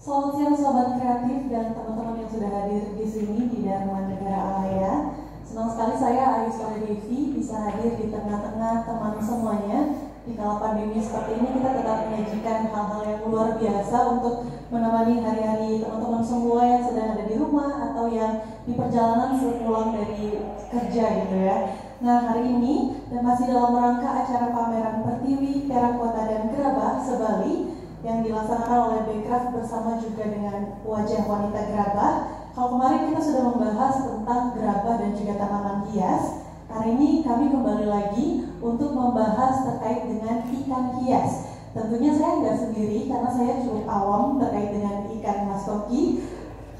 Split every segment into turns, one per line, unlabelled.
Selamat siang Sobat Kreatif dan teman-teman yang sudah hadir di sini di Dharma Negara Alaya. Senang sekali saya Aisyah Devi bisa hadir di tengah-tengah teman semuanya. Di kala pandemi seperti ini kita tetap menyajikan hal-hal yang luar biasa untuk menemani hari-hari teman-teman semua yang sedang ada di rumah atau yang di perjalanan sepulang dari kerja gitu ya. Nah, hari ini dan masih dalam rangka acara pameran Pertiwi, Perak Kota dan Gerabah Sebali yang dilaksanakan oleh Bekraf bersama juga dengan Wajah Wanita Gerabah. Kalau kemarin kita sudah membahas tentang gerabah dan juga tanaman hias, hari ini kami kembali lagi untuk membahas terkait dengan ikan hias. Tentunya saya nggak sendiri karena saya cukup awam terkait dengan ikan mas koki.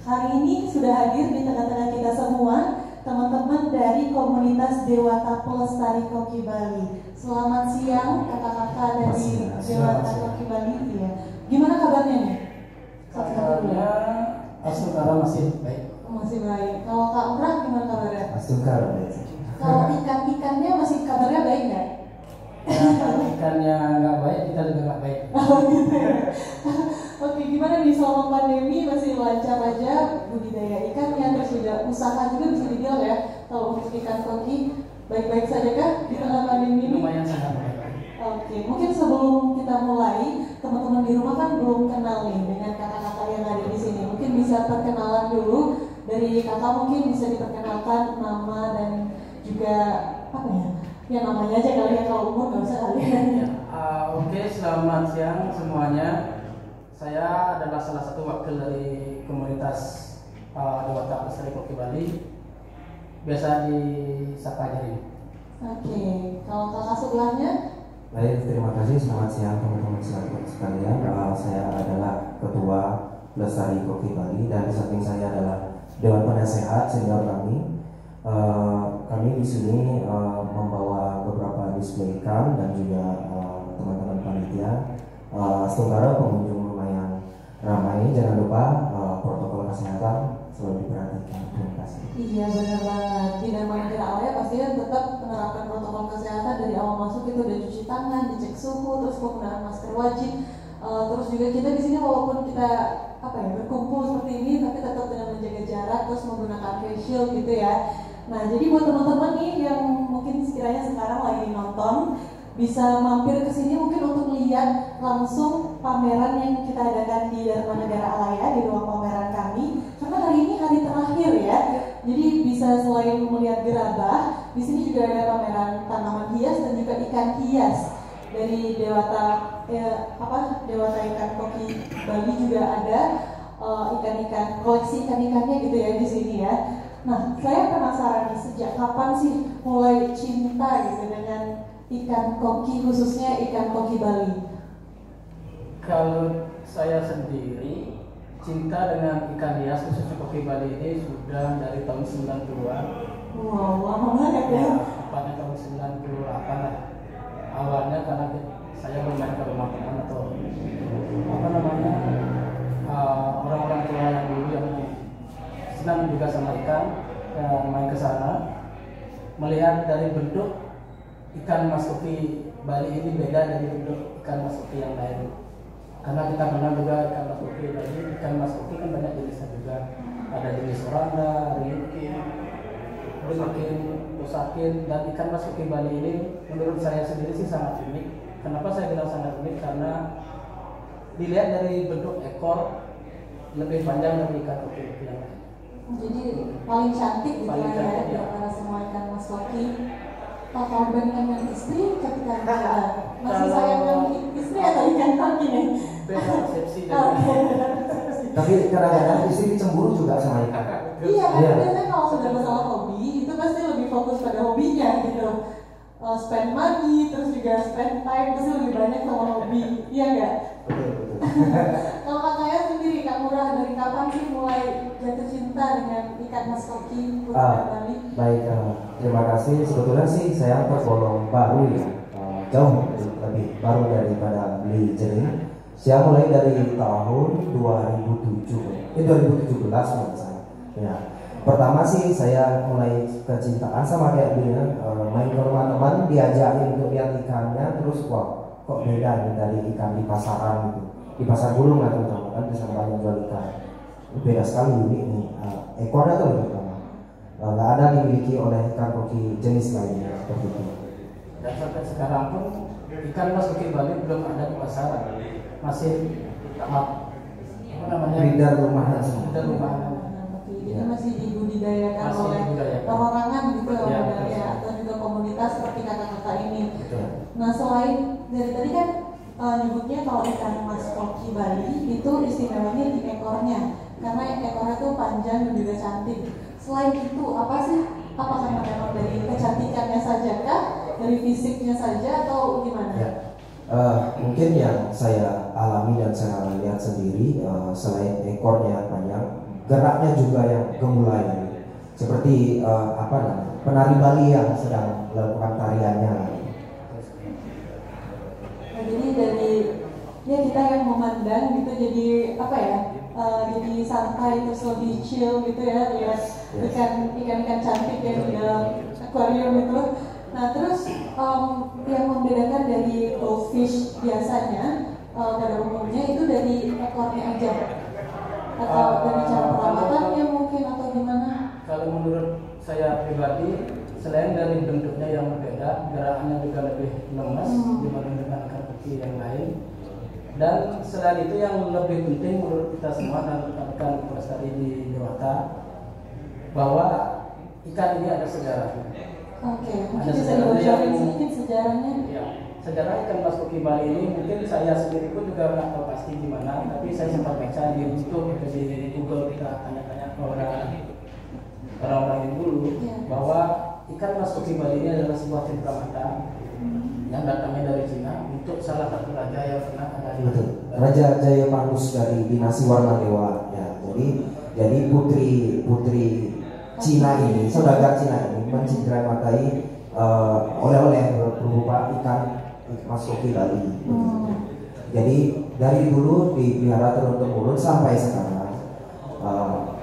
Hari ini sudah hadir di tengah-tengah kita semua teman-teman dari komunitas Dewata Pelestari Koki Bali. Selamat siang kakak-kakak dari Dewata Koki Bali ya. Gimana kabarnya nih?
Kabarnya Asukara masih baik.
Masih baik. Kalau Kak Umrah gimana kabarnya?
Asukara baik.
Kalau ikan-ikannya masih kabarnya baik nggak?
Kalau ikannya nggak baik, kita juga nggak baik.
Oh gitu ya. Oke, gimana nih selama pandemi masih lancar aja budidaya ikannya, terus juga usaha juga bisa dibilang ya. Kalau untuk ikan koki baik-baik saja kah di tengah pandemi ini?
Lumayan sangat baik.
Oke, mungkin sebelum kita mulai, teman-teman di rumah kan belum kenal nih dengan kakak-kakak yang ada di sini. Mungkin bisa perkenalan dulu dari kakak, mungkin bisa diperkenalkan nama dan juga apa ya? Ya namanya aja kali ya, kalau umur nggak usah kali ya.
Oke, selamat siang semuanya. Saya adalah salah satu wakil dari komunitas Dewata Pelestari Koki Bali. Biasa disapa Jari.
Oke, kalau kakak sebelahnya?
Baik, terima kasih. Selamat siang teman-teman sekalian. Saya adalah Ketua Pelestari Koki Bali dan di samping saya adalah Dewan Penasehat senior kami. Kami di sini membawa beberapa display ikan dan juga teman-teman panitia. Sementara pengunjung lumayan ramai. Jangan lupa protokol kesehatan selalu diperhatikan. Terima kasih.
Iya benar banget. Di Dharma Negara Alaya pastinya tetap menerapkan protokol kesehatan dari awal masuk itu udah cuci tangan, dicek suhu, terus penggunaan masker wajib. Terus juga kita di sini walaupun kita berkumpul seperti ini, tapi tetap dengan menjaga jarak, terus menggunakan face shield gitu ya. Nah, jadi buat teman-teman nih yang mungkin sekiranya sekarang lagi nonton, bisa mampir ke sini mungkin untuk lihat langsung pameran yang kita adakan di Dharma Negara Alaya di ruang pameran kami. Karena hari ini hari terakhir ya, jadi bisa selain melihat gerabah, di sini juga ada pameran tanaman hias dan juga ikan hias dari Dewata Dewata Ikan Koki Bali juga ada ikan-ikan, koleksi ikan-ikannya gitu ya di sini ya. Nah, saya penasaran nih, sejak kapan sih mulai cinta gitu dengan ikan koki, khususnya ikan koki Bali?
Kalau saya sendiri cinta dengan ikan hias khususnya koki Bali ini sudah dari tahun 90-an.
Wow, lama banget ya.
Tepatnya tahun 98 lah. Awalnya karena saya bermain ke rumah teman atau orang-orang tua yang dulu yang senang juga sama ikan, main ke sana, melihat dari bentuk ikan mas koki Bali ini beda dari bentuk ikan mas koki yang lain. Karena kita kenal juga ikan mas koki Bali, ikan mas koki kan banyak jenisnya juga. Ada jenis oranda, rinkin, posakin, dan ikan mas koki Bali ini menurut saya sendiri sih sangat unik. Kenapa saya bilang sangat unik? Karena dilihat dari bentuk ekor lebih panjang dari ikan koki yang lain.
Jadi paling cantik gitu ya antara semua ikan mas koki. Kalau bandingkan dengan istri, ketika masih sayang istri atau ikan koki nih?
Beda persepsi.
Tapi kadang-kadang istri cemburu juga sama ikan.
Iya, karena biasanya kalau sudah masalah hobi itu pasti lebih fokus pada hobinya gitu. Spend money, terus juga spend time, pasti lebih banyak sama hobi. Iya nggak?
Betul.
Kalau kakaknya sendiri, Kak Murah, dari kapan sih mulai jatuh cinta dengan ikan mas koki Bali?
Baik, terima kasih. Sebetulnya sih saya tergolong baru ya, jauh lebih baru daripada beli jering. Saya mulai dari tahun 2017 menurut saya. Ya. Pertama sih saya mulai kecintaan sama kayak beliau, main ke rumah teman, diajakin untuk lihat ikannya, terus wah kok beda nih dari ikan di pasaran gitu. Di pasar burung lah terutama kan bisa banyak jual beda sekali unik nih. Ekornya tuh lebih lama. Nggak ada dimiliki oleh ikan koki jenis lainnya seperti itu.
Dan sampai sekarang pun ikan mas koki Bali belum ada di pasaran, masih tahap apa namanya?
Breeder rumahan semua.
Breeder rumahan.
Jadi masih dibudidayakan
Masih
oleh
dibudidayakan.
perorangan gitu
Ya,
ya, atau juga komunitas seperti kakak-kakak ini.
Betul.
Nah selain dari tadi kan nyebutnya kalau ikan mas koki Bali itu istimewanya di ekornya, karena ekornya tuh panjang dan juga cantik. Selain itu apa sih? Apa karena memang dari kecantikannya saja kah? Dari fisiknya saja atau gimana?
Ya. Mungkin yang saya alami dan saya lihat sendiri, selain ekornya panjang, geraknya juga yang gemulai, seperti apa namanya, penari Bali yang sedang melakukan tariannya.
Nah, jadi dari ya kita yang memandang gitu jadi apa ya? Jadi santai terus lebih chill gitu ya lihat ikan-ikan cantik yang di dalam akuarium itu. Nah terus yang membedakan dari goldfish biasanya pada umumnya itu dari ekornya aja atau dari cara perawatannya mungkin atau gimana?
Kalau menurut saya pribadi, selain dari bentuknya yang berbeda, gerakannya juga lebih lemas dibanding dengan ikan koki yang lain. Dan selain itu yang lebih penting menurut kita semua dan rekan-rekan pelestari di Dewata, bahwa ikan ini ada sejarahnya.
Oke, mungkin
Ada
bisa
sejarahnya
dibocorin
yang-
sedikit sejarahnya.
Ya, sejarah ikan mas koki Bali ini mungkin saya sendiri pun juga nggak tahu pasti gimana, tapi saya sempat baca di YouTube, di Google, kita tanya-tanya ke orang-orang yang dulu bahwa ikan mas koki Bali ini adalah sebuah cendramata yang datangnya dari Cina untuk salah satu raja yang pernah ada di
Betul. Raja Jayapangus dari dinasti Warmadewa. Ya, jadi putri Cina ini, saudagar Cina ini mencindramati oleh-oleh berupa ikan mas koki Bali. Jadi dari dulu dipelihara turun-temurun sampai sekarang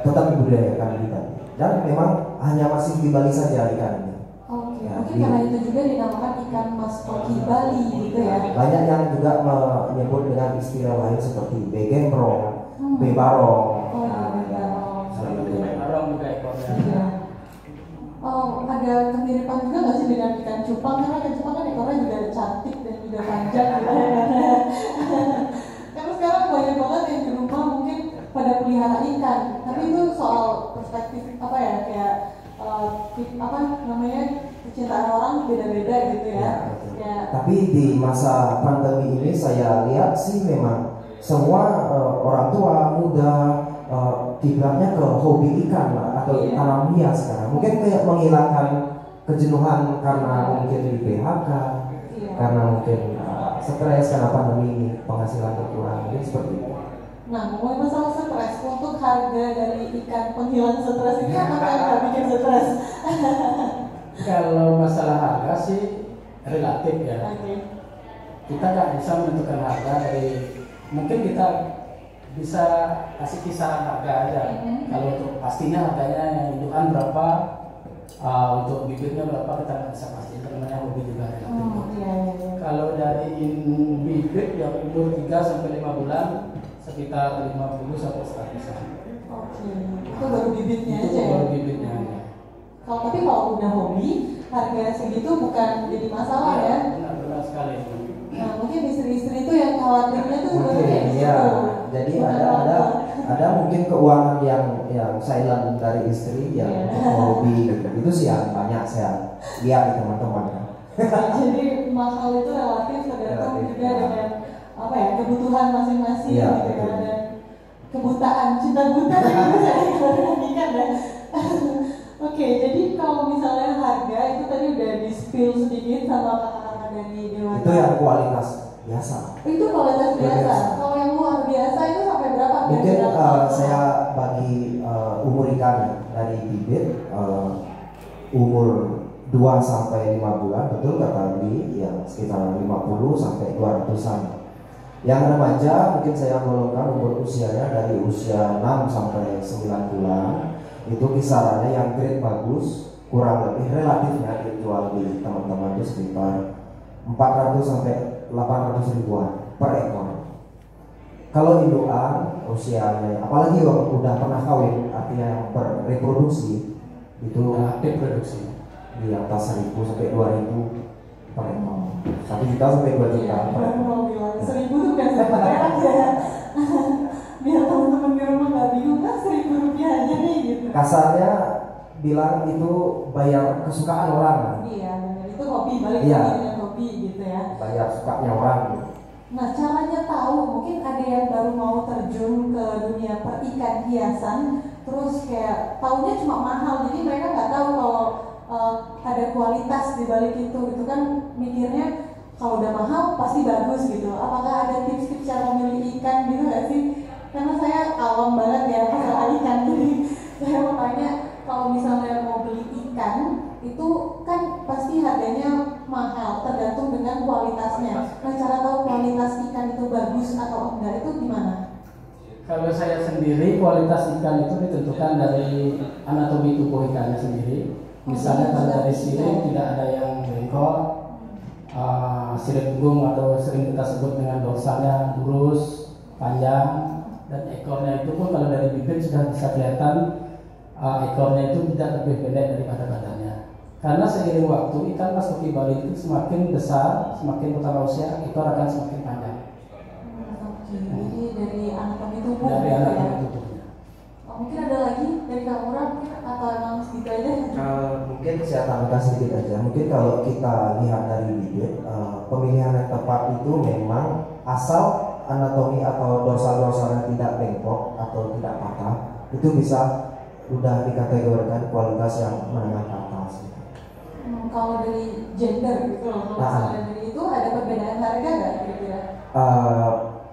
tetap dibudidayakan di Bali. Dan memang hanya masih di Bali saja ikan ini.
Oke,
Ya,
mungkin karena itu juga dinamakan ikan mas koki Bali gitu ya.
Banyak yang juga menyebut dengan istilah lain seperti begembrong, bebarong.
Oh iya, bebarong.
Orang juga ekornya.
Iya. Oh, ada kemiripan juga nggak sih dengan ikan cupang? Karena ikan cupang kan ekornya juga cantik dan juga panjang gitu ya. Karena sekarang banyak banget yang di rumah mungkin pada pelihara ikan, tapi itu soal perspektif apa ya, kayak apa namanya, kecintaan orang beda-beda gitu ya. Ya.
Tapi di masa pandemi ini saya lihat sih memang semua orang tua muda kiblatnya ke hobi ikan lah, atau tanam hias sekarang. Mungkin kayak menghilangkan kejenuhan karena mungkin di PHK, karena mungkin stres karena pandemi ini, penghasilan berkurang, mungkin seperti itu.
Nah, ngomongin masalah stres, untuk harga dari ikan penghilang stres ini apakah nggak bikin stres?
Kalau masalah harga sih relatif ya.
Oke.
Kita nggak bisa menentukan harga dari, mungkin kita bisa kasih kisaran harga aja. Kalau untuk pastinya harganya yang indukan berapa, untuk bibitnya berapa kita nggak bisa pasti, itu namanya hobi juga relatif.
Iya.
Kalau dari bibit yang umur 3 sampai 5 bulan sekitar 50 sampai 100-an.
Oke. Itu baru bibitnya
Itu
aja ya.
baru bibitnya.
Tapi kalau udah hobi, harga segitu bukan jadi masalah ya.
Benar sekali.
Nah, mungkin istri-istri itu yang khawatirnya tuh sebenarnya
Mungkin
kayak
ya.
gitu.
Jadi
Bukan
ada mungkin keuangan yang silent dari istri yang hobi gitu. Itu sih yang banyak saya lihat di teman-teman.
Jadi mahal itu relatif tergantung juga dengan apa ya, kebutuhan masing-masing
Iya,
gitu
betul.
kan, dan kebutaan, cinta buta yang bisa dikomunikasikan ya. Oke, jadi kalau misalnya harga itu tadi udah di spill sedikit sama kakak-kakak dari Dewata.
Itu yang kualitas biasa.
Itu kualitas biasa.
Biasa.
Kalau yang luar biasa itu sampai berapa?
Mungkin
kira-kira?
saya bagi umur ikan dari bibit, umur 2 sampai 5 bulan, betul kata Bli, yang sekitar 50 sampai 200-an. Yang remaja mungkin saya golongkan umur usianya dari usia 6 sampai 9 bulan. Itu kisarannya yang grade bagus, kurang lebih relatifnya dijual di teman-teman itu sekitar 400 sampai 800 ribuan per ekor. kalau indukan usianya, apalagi udah pernah kawin, artinya yang berreproduksi itu
aktif produksi
di atas 1.000 sampai 2.000 per ekor, 1 juta sampai 2 juta per ekor.
Mau bilang 1.000 tuh kan sebenarnya ya. Biar teman-teman di rumah nggak bingung kan 1.000 rupiah aja nih gitu.
Kasarnya bilang itu bayar kesukaan orang.
Iya benar, itu hobi, balik
Iya.
lagi dengan hobi gitu ya.
Bayar sukanya orang gitu.
Nah, caranya tahu, mungkin ada yang baru mau terjun ke dunia perikan hiasan, terus kayak taunya cuma mahal, jadi mereka nggak tahu kalau ada kualitas di balik itu kan mikirnya kalau udah mahal pasti bagus gitu. Apakah ada tips-tips cara memilih ikan gitu nggak sih? Karena saya awam banget ya masalah ikan, jadi saya mau tanya, kalau misalnya mau beli ikan itu kan pasti harganya mahal, tergantung dengan kualitasnya. Nah, cara tahu kualitas ikan itu bagus atau enggak itu gimana?
Kalau saya sendiri, kualitas ikan itu ditentukan dari anatomi tubuh ikannya sendiri. Misalnya kalau dari sirip tidak ada yang bengkok, sirip punggung atau sering kita sebut dengan dorsalnya lurus, panjang, dan ekornya itu pun kalau dari bibir sudah bisa kelihatan ekornya itu tidak lebih pendek daripada badannya. Karena seiring waktu ikan mas koki Bali itu semakin besar, semakin bertambah usia, ekor akan semakin panjang.
Oke, jadi dari anatomi tubuh.
Dari
gitu
anatomi
ya.
tubuhnya.
Mungkin ada lagi dari Kak Murad mungkin, atau emang segitu aja?
Mungkin saya tambahkan sedikit aja. Mungkin kalau kita lihat dari bibir, pemilihan yang tepat itu memang asal anatomi atau dorsal-dorsalnya tidak bengkok atau tidak patah, itu bisa sudah dikategorikan kualitas yang menengah ke atas.
Kalau dari gender gitu loh, kalau misalnya dari itu ada perbedaan harga nggak kira-kira?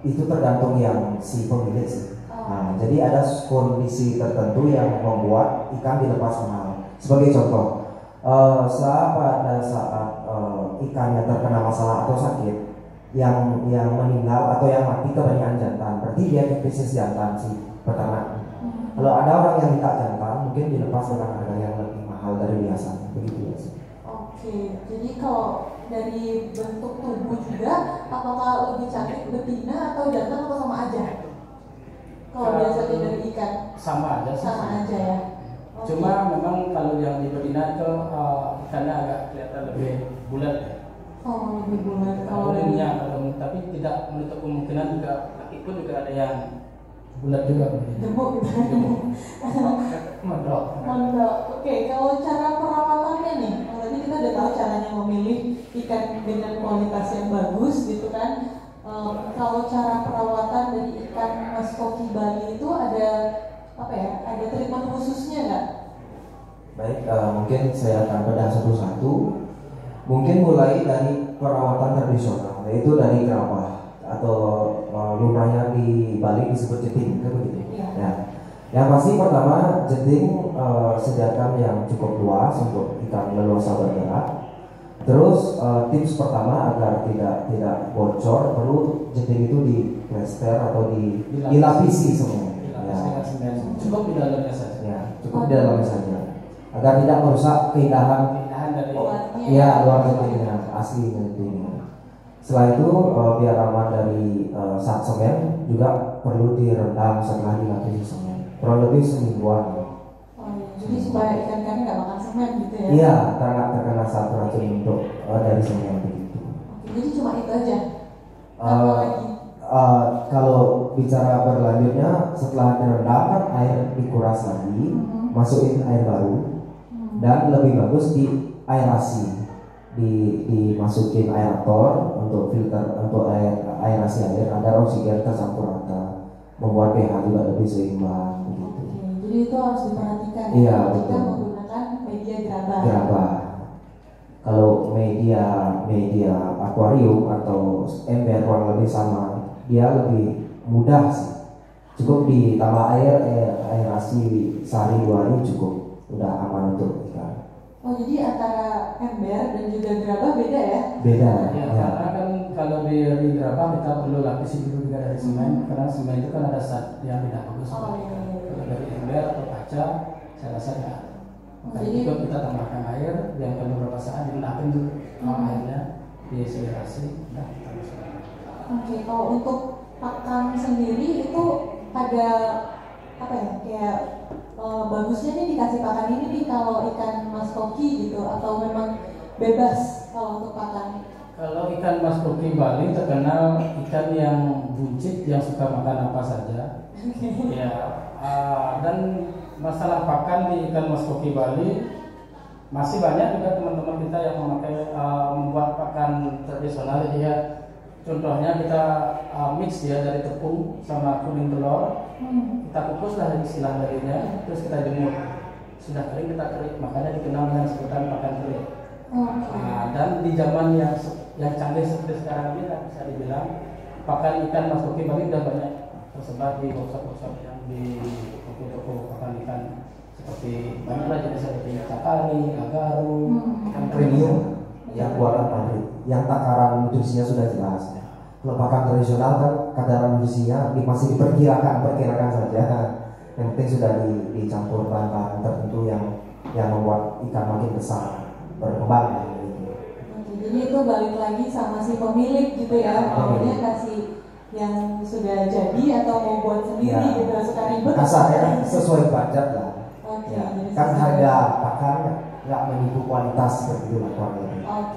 Itu tergantung yang si pemilik sih. Nah, jadi ada kondisi tertentu yang membuat ikan dilepas mahal. Sebagai contoh, pada saat ikannya terkena masalah atau sakit, yang meninggal atau yang mati kebanyakan jantan, berarti dia bisnis jantan si peternak. Kalau ada orang yang minta jantan, mungkin dilepas dengan harga yang lebih mahal dari biasanya, begitu ya sih.
Oke, jadi kalau dari bentuk tubuh juga, apakah lebih cantik betina atau jantan atau sama aja? Kalau biasanya dari ikan
Sama aja sih.
sama aja ya. Oke.
Cuma memang kalau yang di betina itu ikannya agak kelihatan lebih bulat ya.
Oh, lebih bulat kalau
Kalau
dari
minyak, tapi tidak menutup kemungkinan juga laki pun juga ada yang bulat juga begitu.
gemuk gitu.
Gemuk. Mondok.
Mantap. Oke, kalau cara perawatannya nih, tadi kita udah tahu caranya memilih ikan dengan kualitas yang bagus gitu kan. Kalau cara perawatan dari ikan mas koki Bali itu ada apa ya? Ada treatment khususnya nggak?
Baik, mungkin saya akan bedah satu-satu. Mungkin mulai dari perawatan tradisional, yaitu dari gerabah atau lumrahnya di Bali disebut jeting, kan begitu.
Iya.
Ya. Yang pasti pertama jeting sediakan yang cukup luas untuk ikan leluasa bergerak. Terus tips pertama agar tidak bocor, perlu jeting itu di plester atau dilapisi semua.
Dilapisi dengan semen. Cukup di dalamnya saja.
Ya, cukup di dalamnya saja. Agar tidak merusak keindahan
Dari
luar jetingnya, asli jetingnya. Setelah itu biar aman dari zat semen juga perlu direndam setelah dilapisi semen. Kurang lebih semingguan.
Oh, iya. Jadi supaya ikan-ikannya nggak makan semen gitu ya?
Iya, karena terkena satu racun untuk dari semen begitu.
Oke, jadi cuma itu aja. Apa lagi?
Kalau bicara berlanjutnya, setelah direndam kan air dikuras lagi, masukin air baru, dan lebih bagus di aerasi, dimasukin aerator untuk filter untuk aerasi air agar oksigen tercampur rata, membuat pH juga lebih seimbang begitu.
Oke, jadi itu harus diperhatikan
Iya,
jika
betul.
menggunakan media gerabah.
Gerabah. Kalau media akuarium atau ember kurang lebih sama, dia lebih mudah sih. Cukup ditambah aerasi sehari 2 hari cukup, udah aman untuk ikan.
Oh, jadi antara ember dan juga gerabah beda ya?
Beda
Ya,
ya.
karena kan kalau di gerabah kita perlu lapisi dulu juga dari semen, karena semen itu kan ada zat yang tidak bagus.
Oh, iya.
Kalau dari ember atau kaca, saya rasa tidak ada. Maka
Jadi-
juga kita tambahkan air, yang perlu beberapa saat diendapin dulu airnya, diaerasi, nah kita masukkan.
Oke, kalau untuk pakan sendiri itu ada apa ya, kayak bagusnya nih dikasih pakan ini nih kalau ikan mas koki gitu, atau memang bebas kalau untuk pakan?
Kalau ikan mas koki Bali terkenal ikan yang buncit, yang suka makan apa saja. Ya, dan masalah pakan di ikan mas koki Bali masih banyak juga teman-teman kita yang memakai membuat pakan tradisional. Ya, contohnya kita mix ya dari tepung sama kuning telur, kita kukus lah istilah darinya, terus kita jemur, sudah kering kita kerik, makanya dikenal dengan sebutan pakan kerik. Dan di zaman yang canggih seperti sekarang ini bisa dibilang pakan ikan mas koki Bali sudah banyak tersebar di workshop-workshop yang di toko-toko pakan ikan, seperti banyaklah jenis seperti cakari, agaru,
ikan premium yang buatan pabrik, yang takaran nutrisinya sudah jelas. Kalau pakan tradisional kan kadar nutrisinya masih diperkirakan saja. Yang penting sudah dicampur bahan-bahan tertentu yang membuat ikan makin besar, berkembang.
Jadi itu balik lagi sama si pemilik gitu ya, maunya kasih yang sudah jadi atau mau buat sendiri ya, gitu, suka ribet.
Kasarnya sesuai budget lah.
Ya,
kan harga pakan nggak menipu kualitas seperti itu lah.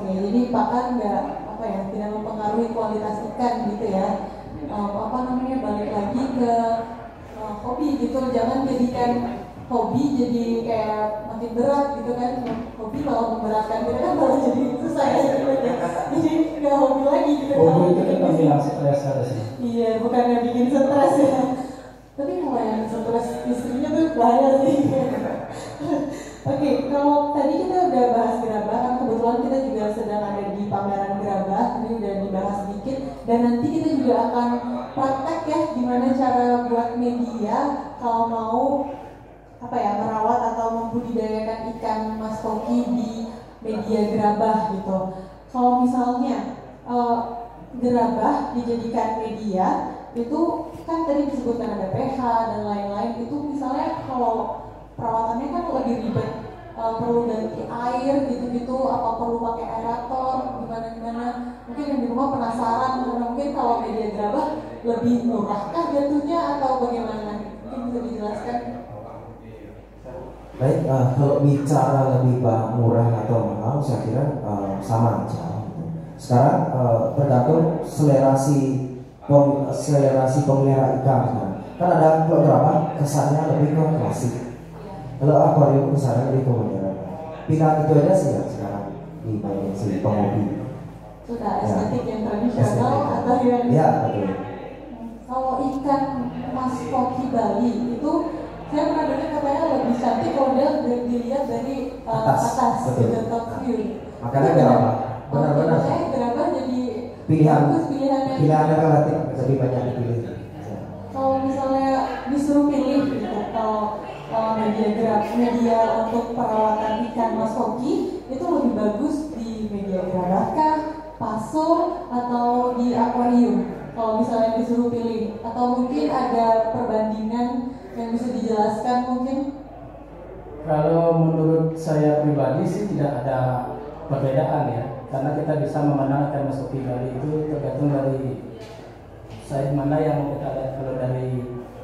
Jadi pakan nggak apa ya, tidak mempengaruhi kualitas ikan gitu ya. Balik lagi ke hobi gitu, jangan jadikan hobi jadi kayak makin berat gitu kan. Hobi malah memberatkan kita kan, malah jadi susah ya jadi nggak hobi lagi gitu.
Hobi itu kan bilang stres harusnya.
Iya, bukannya bikin stres ya. Tapi kalau yang stres istrinya tuh bahaya sih. Oke, kalau tadi kita udah bahas gerabah, kan kebetulan kita juga sedang ada di pameran gerabah, tadi udah dibahas sedikit, dan nanti kita juga akan praktek ya gimana cara buat media kalau mau merawat atau membudidayakan ikan mas koki di media gerabah gitu. Kalau misalnya gerabah dijadikan media, itu kan tadi disebutkan ada pH dan lain-lain, itu misalnya kalau perawatannya kan lebih ribet, perlu ganti air gitu-gitu, apa perlu pakai aerator, gimana-gimana. Mungkin yang di rumah penasaran, mungkin kalau media gerabah lebih murahkah jatuhnya atau bagaimana? Mungkin bisa dijelaskan.
Baik, kalau bicara lebih murah atau mahal, saya kira sama aja. Sekarang tergantung selerasi pemelihara ikan. Kan ada kalau gerabah kesannya lebih ke klasik. Kalau akuarium kesannya lebih ke modern. Pilihan itu aja sih ya sekarang di banyak si penghobi.
Sudah estetik yang tradisional atau yang
betul.
Kalau ikan mas koki Bali itu saya pernah dengar katanya lebih cantik kalau dia dilihat dari atas gitu, top view.
Makanya gerabah benar-benar.
Saya gerabah jadi
pilihannya relatif lebih banyak dipilih.
Kalau misalnya disuruh pilih gitu, kalau media untuk perawatan ikan mas koki itu lebih bagus di media gerabah kah, paso, atau di akuarium? Kalau misalnya disuruh pilih, atau mungkin ada perbandingan yang bisa dijelaskan mungkin?
Kalau menurut saya pribadi sih tidak ada perbedaan ya, karena kita bisa memandang ikan mas koki Bali itu tergantung dari side mana yang mau kita lihat. Kalau dari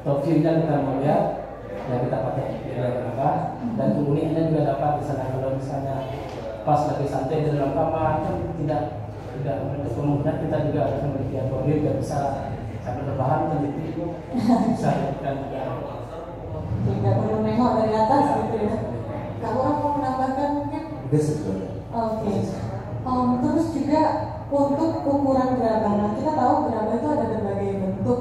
top view-nya kita mau lihat, ya kita pakai media gerabah, dan keunikannya juga dapat di sana. Kalau misalnya pas lagi santai di dalam kamar kan tidak untuk kemungkinan kita juga harus memiliki akuarium dan bisa sambil berbahan teliti bisa lakukan juga.
Tidak perlu nengok dari atas gitu ya. Kalau orang mau menambahkan mungkin? Oke. Terus juga untuk ukuran gerabah. Nah, kita tahu gerabah itu ada berbagai bentuk.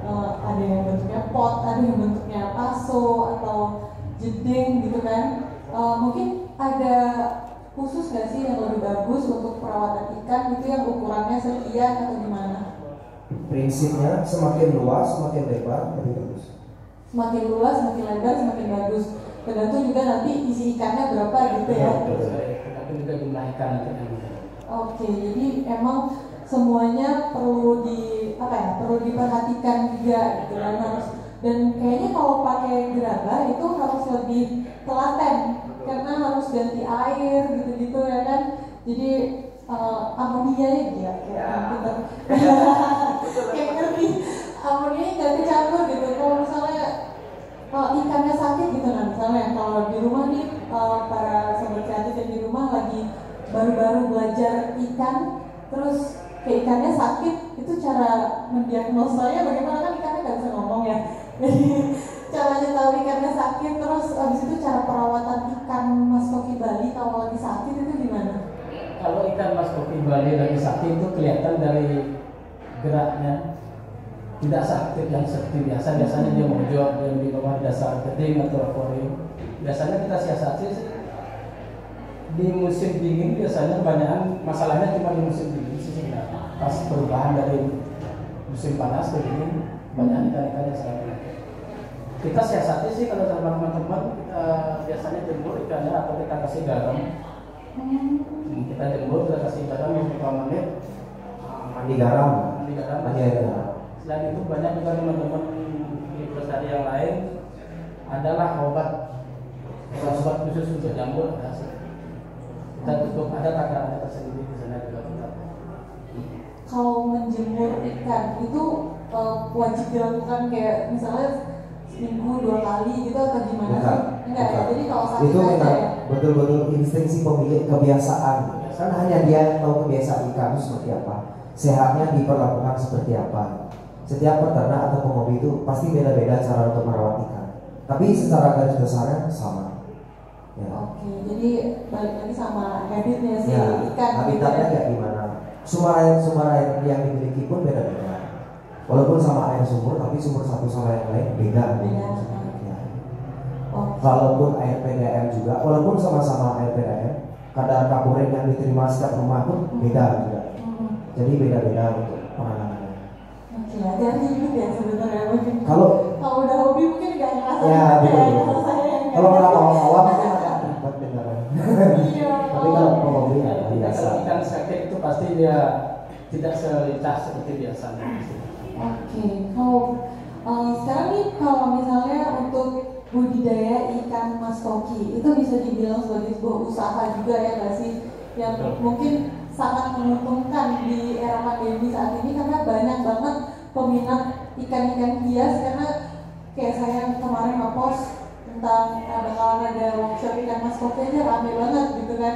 Ada yang bentuknya pot, ada yang bentuknya paso atau jeding gitu kan. Mungkin ada khusus nggak sih yang lebih bagus untuk perawatan ikan itu yang ukurannya sekian atau gimana?
Prinsipnya semakin luas, semakin lebar lebih bagus.
Semakin luas, semakin lebar, semakin bagus. Tergantung juga nanti isi ikannya berapa gitu ya.
Tergantung juga jumlah ikan.
Oke, jadi emang semuanya perlu perlu diperhatikan juga gitu kan, dan kayaknya kalau pakai gerabah itu harus lebih telaten karena harus ganti air gitu-gitu ya kan. Jadi amonia ya kayak ngerti amoninya nggak kecampur gitu. Kalau misalnya ikannya sakit gitu, nah misalnya kalau di rumah nih para sobat kreatif yang di rumah lagi baru-baru belajar ikan, terus ikannya sakit, itu cara mendiagnosanya bagaimana? Kan ikannya nggak bisa ngomong ya. Jadi caranya tahu ikannya sakit, terus habis itu cara perawatan ikan Mas Koki Bali kalau lagi sakit itu gimana?
Kalau ikan Mas Koki Bali lagi sakit itu kelihatan dari geraknya, tidak seaktif yang seperti biasa. Biasanya dia mojok, dia di bawah dasar keding atau akuarium. Biasanya kita siasati di musim dingin, biasanya banyak masalahnya cuma di musim dingin sih sebenarnya. Pas perubahan dari musim panas ke dingin, banyak ikan-ikan yang sakit. Kita siasati sih kalau sama teman-teman, kita biasanya jemur ikannya atau kita kasih garam. Kita jemur, kita kasih garam beberapa menit.
Mandi garam.
Mandi garam.
Mandi air garam.
Selain itu banyak juga teman-teman di pelestari yang lain adalah obat khusus untuk jamur. Kita tutup, ada takarannya tersendiri di sana juga kita.
Kalau menjemur ikan itu wajib dilakukan kayak misalnya seminggu 2 kali gitu atau gimana sih? Enggak ya, jadi kalau sakit
itu
aja
memang
ya?
betul-betul insting si pemilik kebiasaan. Kan hanya dia yang tahu kebiasaan ikan itu seperti apa, sehatnya diperlakukan seperti apa. Setiap peternak atau penghobi itu pasti beda-beda cara untuk merawat ikan, tapi secara garis besarnya sama ya.
Oke, jadi balik lagi sama habitnya si
Ya,
ikan gitu
habitatnya
ya.
kayak gimana, sumber air yang dimiliki pun beda-beda. Walaupun sama air sumur, tapi sumur satu sama yang lain beda.
Beda.
Ya.
Oke.
Walaupun air PDAM juga, walaupun sama-sama air PDAM, kadar karburen yang diterima setiap rumah pun beda juga. Jadi beda-beda untuk penanganannya.
Oke, hati-hati juga ya sebenarnya mungkin.
Kalau
udah hobi mungkin nggak ngerasa.
ya betul.
Kalau saya yang
Kalau nggak awam-awam mungkin agak ribet beneran.
Iya.
Tapi kalau penghobi ya biasa.
Kalau ikan sakit itu pasti dia tidak selincah seperti biasanya.
Oke, kalau sekarang nih kalau misalnya untuk budidaya ikan Mas Koki itu bisa dibilang sebagai sebuah usaha juga ya nggak sih? Yang mungkin sangat menguntungkan di era pandemi saat ini karena banyak banget peminat ikan-ikan hias, karena kayak saya yang kemarin nge-post tentang bakalan ada workshop ikan Mas Koki aja rame banget gitu kan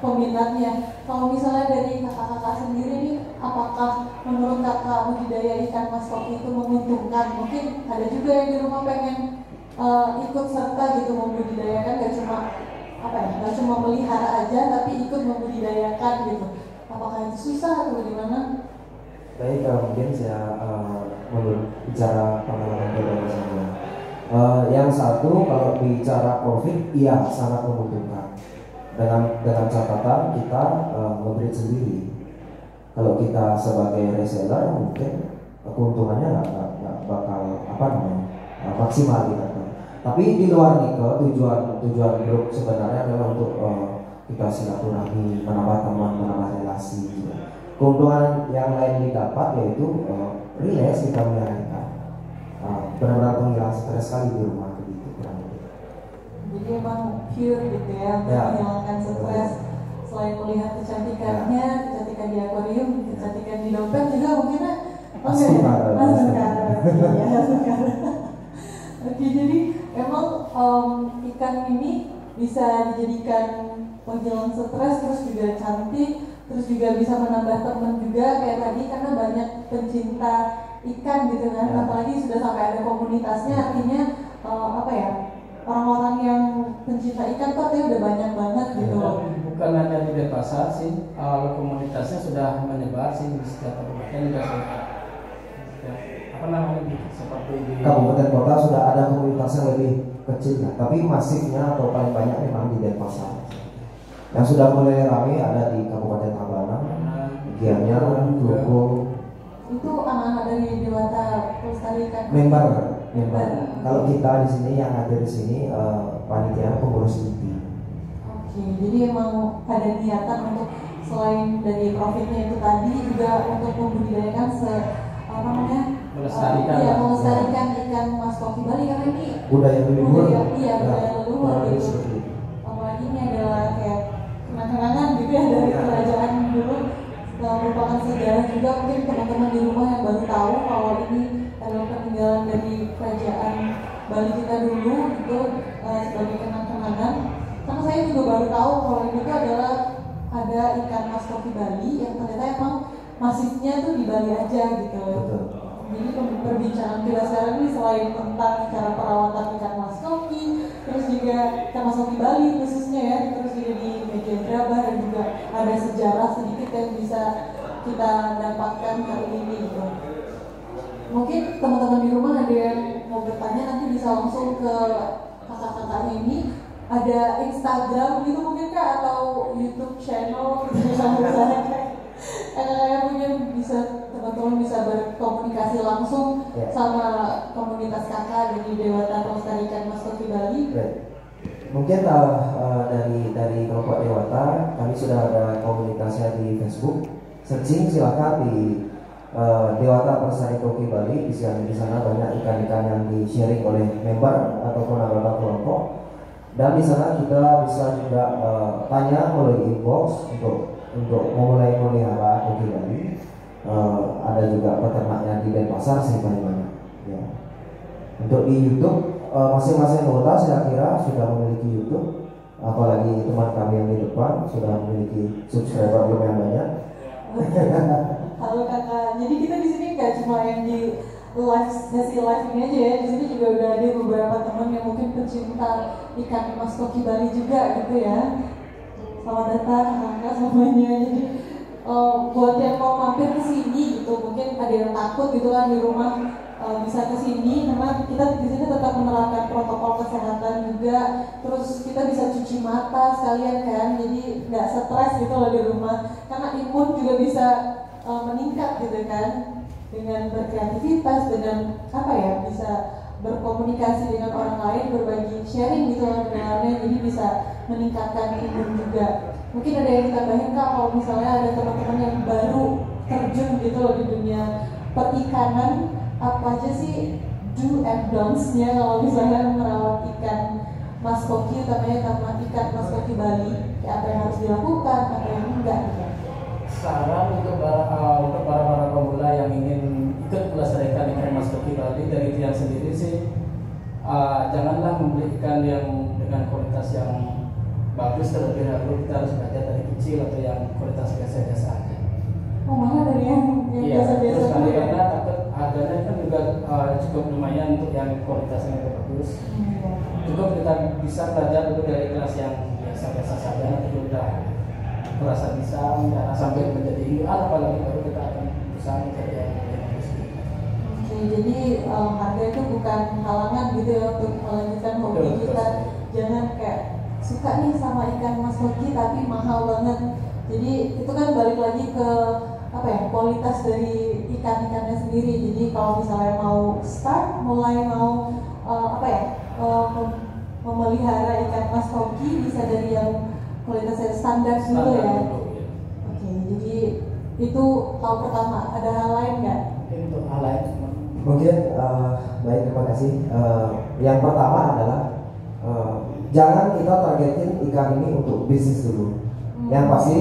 peminatnya. Kalau misalnya dari kakak-kakak sendiri nih, apakah menurut kakak budidaya ikan Mas Koki itu menguntungkan? Mungkin ada juga yang di rumah pengen ikut serta gitu membudidayakan, gak cuma gak cuma melihara aja tapi ikut membudidayakan gitu. Apakah itu susah atau bagaimana?
Baik, mungkin saya bicara pengalaman pribadi saya. Yang satu, kalau bicara profit, iya sangat menguntungkan. Dengan catatan kita memberi sendiri. Kalau kita sebagai reseller mungkin keuntungannya nggak bakal maksimal kita. Tapi di luar nikah tujuan grup sebenarnya adalah untuk kita silaturahmi, menambah teman, menambah relasi. Gitu. Keuntungan yang lain didapat yaitu relax kita melihara, benar-benar penghilang stres sekali di rumah begitu kurang lebih.
Jadi emang pure gitu ya untuk menghilangkan stres. Selain melihat kecantikannya, kecantikan di akuarium, kecantikan di dompet juga mungkin Oke, jadi emang ikan ini bisa dijadikan penghilang stres, terus juga cantik, terus juga bisa menambah teman juga kayak tadi karena banyak pencinta ikan gitu kan, apalagi sudah sampai ada komunitasnya, artinya orang-orang yang pencinta ikan tuh artinya udah banyak banget gitu loh.
Bukan hanya di Denpasar sih, komunitasnya sudah menyebar sih di setiap kabupaten juga sih. Seperti di
kabupaten kota sudah ada komunitasnya lebih kecil ya, tapi masifnya atau paling banyak memang di Denpasar. Yang sudah mulai ramai ada di Kabupaten Tabanan, Gianyar, Klukung.
Itu anak-anak dari Dewata Pelestarikan.
Member. Kalau kita di sini yang ada di sini panitia pengurus inti.
Oke, jadi emang ada niatan untuk selain dari profitnya itu tadi juga untuk membudidayakan melestarikan ikan Mas Koki Bali karena ini
budaya leluhur.
Budaya leluhur gitu. Apalagi ini adalah kayak kenang-kenangan gitu ya dari kerajaan dulu, merupakan sejarah juga. Mungkin teman-teman di rumah yang baru tahu kalau ini peninggalan dari kerajaan Bali kita dulu itu sebagai kenang-kenangan. Karena saya juga baru tahu kalau ini tuh adalah ada ikan mas koki Bali yang ternyata emang masifnya tuh di Bali aja gitu.
Betul.
Jadi perbincangan kita sekarang ini selain tentang cara perawatan ikan mas koki, terus juga ikan mas koki Bali khususnya ya, terus juga di media Drabah dan juga ada sejarah sedikit yang bisa kita dapatkan hari ini gitu. Mungkin teman-teman di rumah ada yang mau bertanya, nanti bisa langsung ke kakak-kakaknya ini. Ada Instagram gitu mungkin Kak, atau YouTube channel gitu misalnya mungkin bisa teman-teman bisa berkomunikasi langsung sama komunitas kakak dari Dewata Pelestarikan Mas Koki Bali.
Mungkin dari kelompok Dewata kami sudah ada komunitasnya di Facebook. Searching silakan di Dewata Pelestarikan Koki Bali. Di sana banyak ikan-ikan yang di-sharing oleh member ataupun anggota kelompok. Dan di sana kita bisa juga tanya melalui inbox untuk memulai melihara koki Bali. Ada juga peternaknya di Denpasar sih paling banyak. Ya. Untuk di YouTube masing-masing kota saya kira sudah memiliki YouTube. Apalagi teman kami yang di depan sudah memiliki subscriber lumayan banyak.
Halo kakak, jadi kita di sini nggak cuma yang di sesi live ini aja ya, di sini juga udah ada beberapa teman yang mungkin pecinta ikan mas koki Bali juga gitu ya. Selamat datang kakak semuanya. Jadi buat yang mau mampir ke sini gitu, mungkin ada yang takut gitu kan di rumah bisa ke sini, karena kita di sini tetap menerapkan protokol kesehatan juga. Terus kita bisa cuci mata sekalian kan, jadi nggak stres gitu loh di rumah. Karena imun juga bisa meningkat gitu kan, dengan berkreativitas, dengan apa ya, bisa berkomunikasi dengan orang lain, berbagi sharing gitu loh kedengarannya, jadi bisa meningkatkan imun juga. Mungkin ada yang ditambahin Kak, kalau misalnya ada teman-teman yang baru terjun gitu loh di dunia perikanan, apa aja sih do and don'ts-nya kalau misalnya merawat ikan mas koki, utamanya ikan mas koki Bali, apa yang harus dilakukan, apa yang enggak gitu.
Saran untuk para pemula yang ingin ikut melestarikan ikan mas koki Bali dari Tiang sendiri sih, janganlah membeli ikan yang dengan kualitas yang bagus terlebih dahulu. Kita harus belajar dari kecil atau yang kualitas biasa-biasa aja.
Oh malah dari yang biasa-biasa.
Terus karena takut harganya kan juga cukup lumayan untuk yang kualitasnya yang bagus. Cukup kita bisa belajar dulu dari kelas yang biasa-biasa saja, nanti udah merasa bisa, jangan sampai menjadi induan, apalagi baru kita akan berusaha mencari yang bagus.
Oke, jadi harga itu bukan halangan gitu ya untuk melanjutkan hobi kita. Jangan kayak suka nih sama ikan mas koki tapi mahal banget. Jadi itu kan balik lagi ke apa ya, kualitas dari ikan-ikannya sendiri. Jadi kalau misalnya mau start, mulai mau memelihara ikan mas koki, bisa dari yang kualitasnya standar dulu ya. Oke, jadi itu tahap pertama. Ada hal lain nggak?
Untuk hal lain
mungkin baik, terima kasih. Yang pertama adalah jangan kita targetin ikan ini untuk bisnis dulu. Yang pasti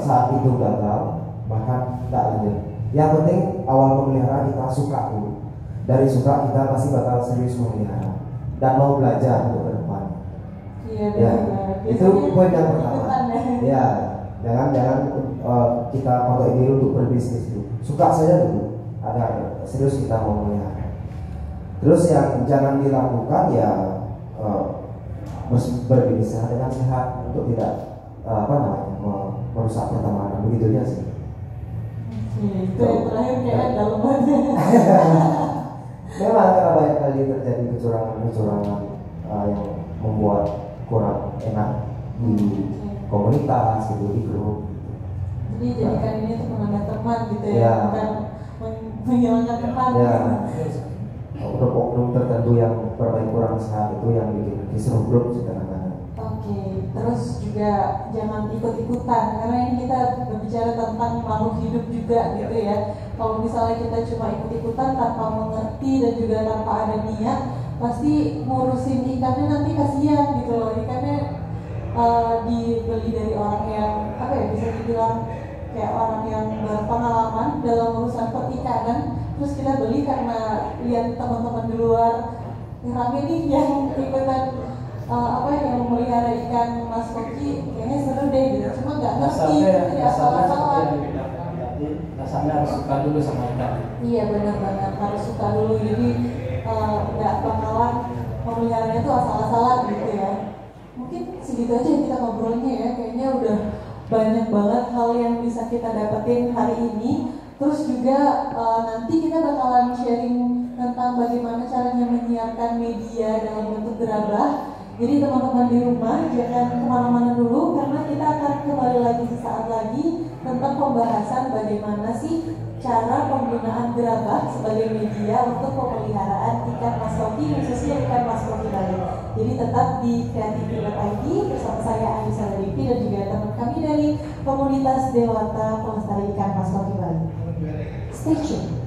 saat itu gagal, bahkan tidak lanjut. Yang penting awal memelihara kita suka dulu. Dari suka kita pasti bakal serius memelihara dan mau belajar untuk ke depan.
Iya,
ya, itu poin yang pertama. Ya, jangan kita pakai diri untuk berbisnis dulu. Suka saja dulu, agar serius kita mau memelihara. Terus yang jangan dilakukan ya berbisnis dengan sehat untuk tidak merusak pertemanan, begitu aja sih.
Itu yang terakhir kayak dalam banget.
Memang karena banyak kali terjadi kecurangan yang membuat kurang enak di komunitas gitu, di grup.
Jadi jadikan ini untuk menambah teman gitu ya, bukan menghilangkan teman.
Ya. Oknum tertentu yang bermain kurang sehat itu yang bikin kisruh grup kadang-kadang.
Oke, terus juga jangan ikut-ikutan, karena ini kita berbicara tentang makhluk hidup juga gitu ya. Kalau misalnya kita cuma ikut-ikutan tanpa mengerti dan juga tanpa ada niat, pasti ngurusin ikannya nanti kasihan gitu loh. Ikannya dibeli dari orang yang bisa dibilang kayak orang yang berpengalaman dalam urusan perikanan, terus terus kita beli karena lihat teman-teman di luar rame nih yang ikutan yang memelihara ikan mas koki, kayaknya seru deh gitu. Cuma nggak ngerti, jadi asal-asalan.
Dasarnya harus suka dulu sama ikan.
Iya benar banget, harus suka dulu, jadi nggak bakalan memeliharanya tuh asal-asalan gitu ya. Mungkin segitu aja kita ngobrolnya ya, kayaknya udah banyak banget hal yang bisa kita dapetin hari ini. Terus juga nanti kita bakalan sharing tentang bagaimana caranya menyiapkan media dalam bentuk gerabah. Jadi teman-teman di rumah jangan kemana-mana dulu, karena kita akan kembali lagi sesaat lagi tentang pembahasan bagaimana sih cara penggunaan gerabah sebagai media untuk pemeliharaan ikan mas koki, khususnya ikan mas koki Bali. Jadi tetap di Kreativity.id bersama saya Anissa Devi dan juga teman kami dari komunitas Dewata Pelestari Ikan Mas Koki Bali. Stay tuned.